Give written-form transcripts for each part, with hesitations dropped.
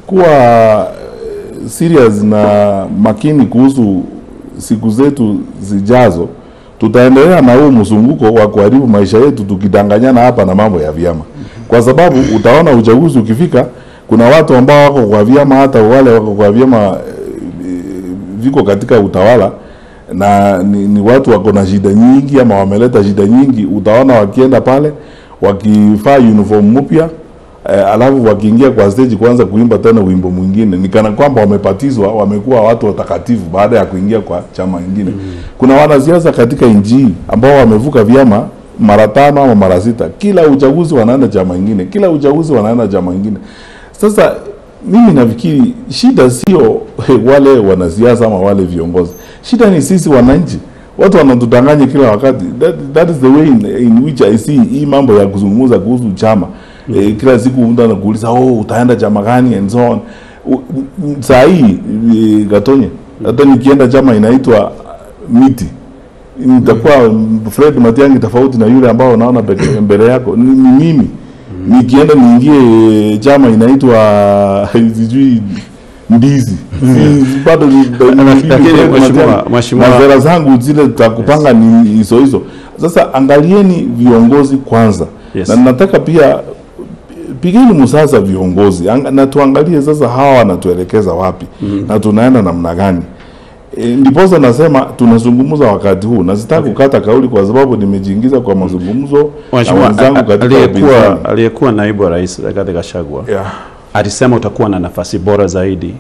kuwa serious na makini kuhusu siku zetu zijazo, tutaendelea na huu mzunguko wa kuharibu maisha yetu tukidanganyana hapa na mambo ya vyama. Kwa sababu utaona uchaguzi ukifika, kuna watu ambao wako kwa vyama, hata wale wako kwa vyama viko katika utawala, na ni watu wako na shida nyingi ama wameleta shida nyingi. Utaona wakienda pale wakifaa uniform mpya, alafu wakiingia kwa stage kwanza kuimba tena wimbo mwingine, ni kana kwamba wamepatizwa, wamekuwa watu watakatifu baada ya kuingia kwa chama kingine. Kuna wanasiasa katika nchi ambao wamevuka vyama mara 5 ama mara 6, kila uchaguzi wanaenda chama kingine, kila uchaguzi wanaenda chama kingine. Sasa mimi nafikiri shida sio wale wanasiasa ama wale viongozi, shida ni sisi wananchi. Watu wanatudanganya kila wakati. That is the way in which I see hii mambo ya kuzungumza kuhusu chama. Kila siku mtu anakuuliza utaenda chama gani and so on. Saa hii Gatonye, hata nikienda chama inaitwa Miti, nitakuwa Fred Matiang'i tofauti na yule ambao unaona mbele yako. Ni mimi. Nikienda niingie chama inaitwa sijui Ndizi, bado mashimara zangu zile tutakupanga ni hizo. Sasa angalieni viongozi kwanza. Na nataka pia pigeni msasa viongozi, na tuangalie sasa hawa wanatuelekeza wapi na tunaenda namna gani. Ndiposa nasema tunazungumza wakati huu, na sitaki kukata kauli kwa sababu nimejiingiza kwa mazungumzo na wenzangu katika aliyekuwa naibu wa rais Rigathi Gachagua. Alisema utakuwa na nafasi bora zaidi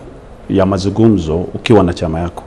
ya mazungumzo ukiwa na chama yako.